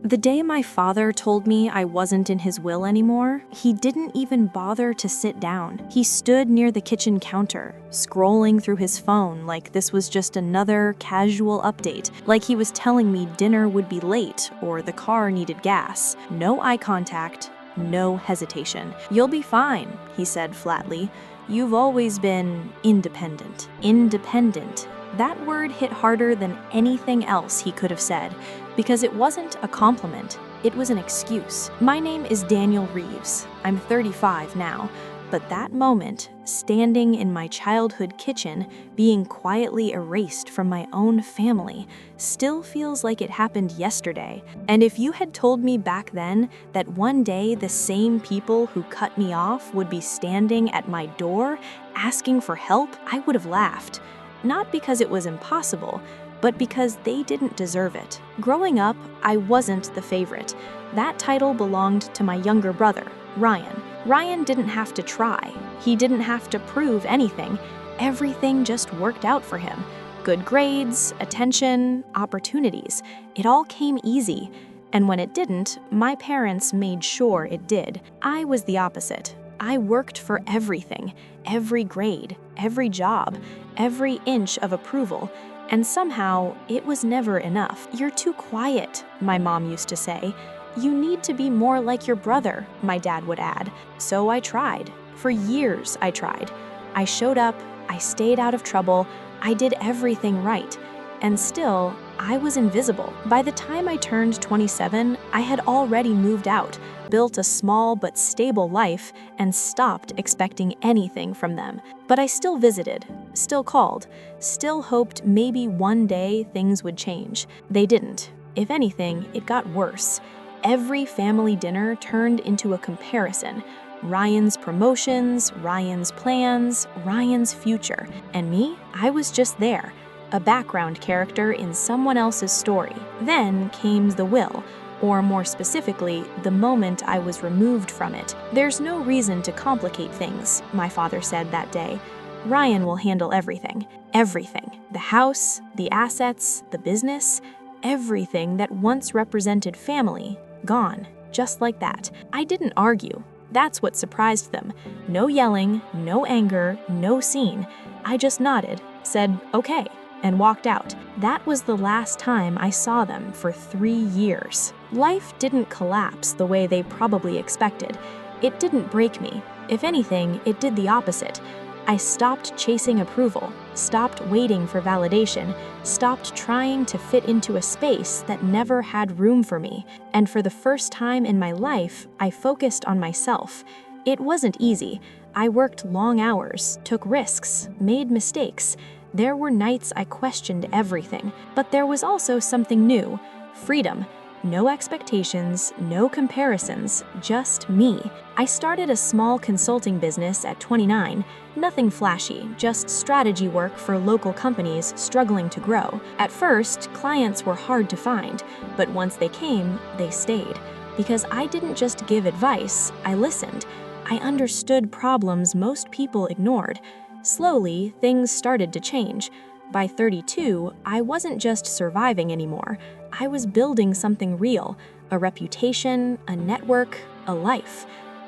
The day my father told me I wasn't in his will anymore, he didn't even bother to sit down. He stood near the kitchen counter, scrolling through his phone like this was just another casual update, like he was telling me dinner would be late or the car needed gas. No eye contact, no hesitation. "You'll be fine," he said flatly. "You've always been independent." Independent. That word hit harder than anything else he could have said, because it wasn't a compliment, it was an excuse. My name is Daniel Reeves. I'm 35 now, but that moment, standing in my childhood kitchen, being quietly erased from my own family, still feels like it happened yesterday. And if you had told me back then that one day the same people who cut me off would be standing at my door asking for help, I would have laughed. Not because it was impossible, but because they didn't deserve it. Growing up, I wasn't the favorite. That title belonged to my younger brother, Ryan. Ryan didn't have to try. He didn't have to prove anything. Everything just worked out for him. Good grades, attention, opportunities. It all came easy. And when it didn't, my parents made sure it did. I was the opposite. I worked for everything, every grade, every job, every inch of approval, and somehow it was never enough. "You're too quiet," my mom used to say. "You need to be more like your brother," my dad would add. So I tried. For years I tried. I showed up, I stayed out of trouble, I did everything right. And still, I was invisible. By the time I turned 27, I had already moved out, built a small but stable life, and stopped expecting anything from them. But I still visited, still called, still hoped maybe one day things would change. They didn't. If anything, it got worse. Every family dinner turned into a comparison. Ryan's promotions, Ryan's plans, Ryan's future. And me, I was just there. A background character in someone else's story. Then came the will, or more specifically, the moment I was removed from it. "There's no reason to complicate things," my father said that day. "Ryan will handle everything. Everything. The house, the assets, the business, everything that once represented family, gone, just like that." I didn't argue. That's what surprised them. No yelling, no anger, no scene. I just nodded, said, "Okay," and walked out. That was the last time I saw them for 3 years. Life didn't collapse the way they probably expected. It didn't break me. If anything, it did the opposite. I stopped chasing approval, stopped waiting for validation, stopped trying to fit into a space that never had room for me. And for the first time in my life, I focused on myself. It wasn't easy. I worked long hours, took risks, made mistakes. There were nights I questioned everything, but there was also something new: freedom. No expectations, no comparisons, just me. I started a small consulting business at 29, nothing flashy, just strategy work for local companies struggling to grow. At first, clients were hard to find, but once they came, they stayed. Because I didn't just give advice, I listened. I understood problems most people ignored. Slowly, things started to change. By 32, I wasn't just surviving anymore. I was building something real, a reputation, a network, a life.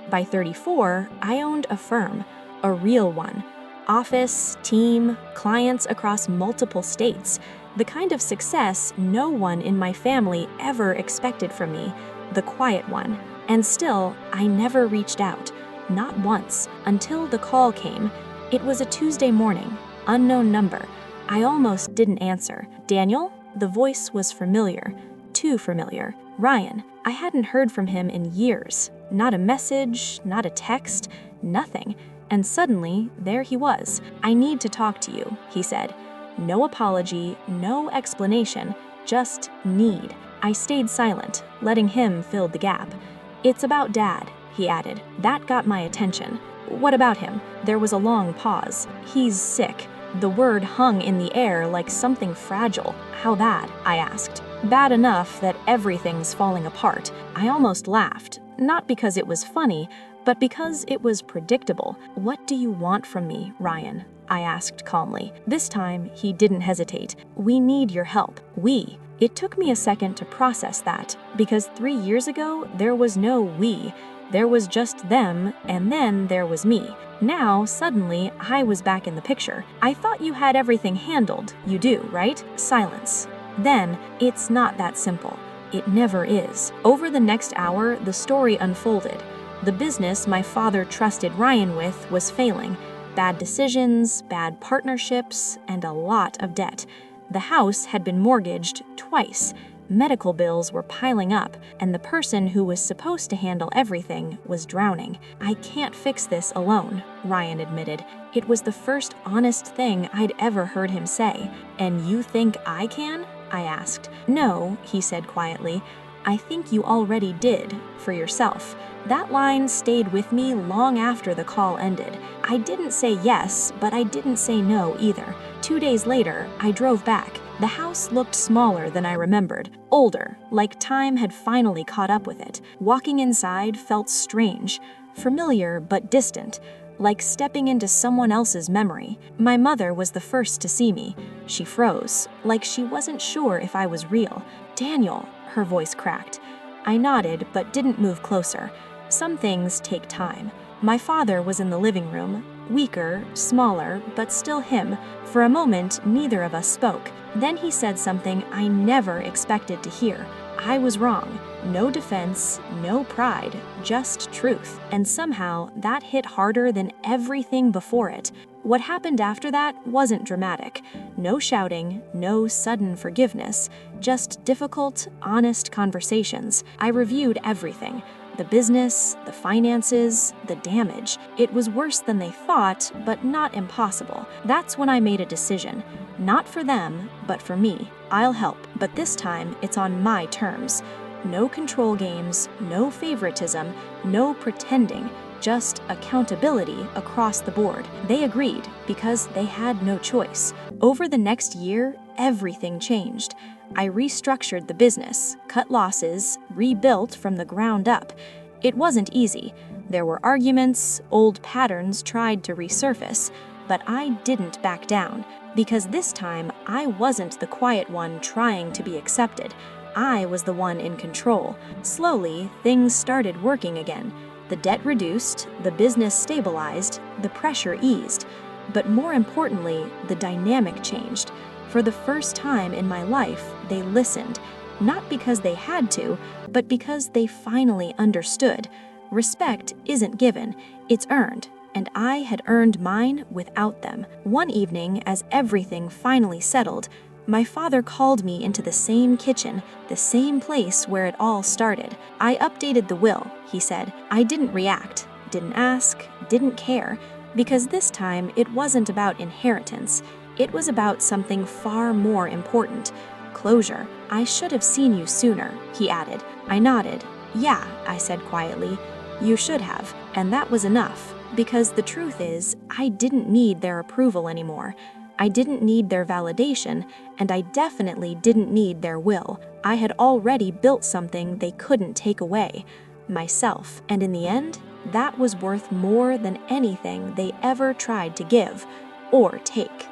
By 34, I owned a firm, a real one. Office, team, clients across multiple states. The kind of success no one in my family ever expected from me, the quiet one. And still, I never reached out, not once, until the call came. It was a Tuesday morning, unknown number. I almost didn't answer. "Daniel?" The voice was familiar, too familiar. Ryan. I hadn't heard from him in years. Not a message, not a text, nothing. And suddenly, there he was. "I need to talk to you," he said. No apology, no explanation, just need. I stayed silent, letting him fill the gap. "It's about Dad," he added. That got my attention. "What about him?" There was a long pause. "He's sick." The word hung in the air like something fragile. "How bad?" I asked. "Bad enough that everything's falling apart." I almost laughed, not because it was funny, but because it was predictable. "What do you want from me, Ryan?" I asked calmly. This time, he didn't hesitate. "We need your help." "We?" It took me a second to process that, because 3 years ago, there was no we. There was just them, and then there was me. Now, suddenly, I was back in the picture. I thought you had everything handled. You do, right? Silence. Then, it's not that simple. It never is. Over the next hour, the story unfolded. The business my father trusted Ryan with was failing. Bad decisions, bad partnerships, and a lot of debt. The house had been mortgaged twice. Medical bills were piling up, and the person who was supposed to handle everything was drowning. I can't fix this alone, Ryan admitted. It was the first honest thing I'd ever heard him say. And you think I can? I asked. No, he said quietly. I think you already did, for yourself. That line stayed with me long after the call ended. I didn't say yes, but I didn't say no either. 2 days later, I drove back. The house looked smaller than I remembered, older, like time had finally caught up with it. Walking inside felt strange, familiar but distant, like stepping into someone else's memory. My mother was the first to see me. She froze, like she wasn't sure if I was real. Daniel, her voice cracked. I nodded but didn't move closer. Some things take time. My father was in the living room, weaker, smaller, but still him. For a moment, neither of us spoke. Then he said something I never expected to hear. I was wrong. No defense, no pride, just truth. And somehow, that hit harder than everything before it. What happened after that wasn't dramatic. No shouting, no sudden forgiveness, just difficult, honest conversations. I reviewed everything. The business, the finances, the damage. It was worse than they thought, but not impossible. That's when I made a decision. Not for them, but for me. I'll help, but this time it's on my terms. No control games, no favoritism, no pretending, just accountability across the board. They agreed because they had no choice. Over the next year, everything changed. I restructured the business, cut losses, rebuilt from the ground up. It wasn't easy. There were arguments, old patterns tried to resurface, but I didn't back down, because this time I wasn't the quiet one trying to be accepted. I was the one in control. Slowly, things started working again. The debt reduced, the business stabilized, the pressure eased. But more importantly, the dynamic changed. For the first time in my life, they listened, not because they had to, but because they finally understood. Respect isn't given, it's earned, and I had earned mine without them. One evening, as everything finally settled, my father called me into the same kitchen, the same place where it all started. I updated the will, he said. I didn't react, didn't ask, didn't care, because this time it wasn't about inheritance. It was about something far more important. Closure. I should have seen you sooner, he added. I nodded. Yeah, I said quietly. You should have. And that was enough. Because the truth is, I didn't need their approval anymore. I didn't need their validation, and I definitely didn't need their will. I had already built something they couldn't take away. Myself. And in the end, that was worth more than anything they ever tried to give or take.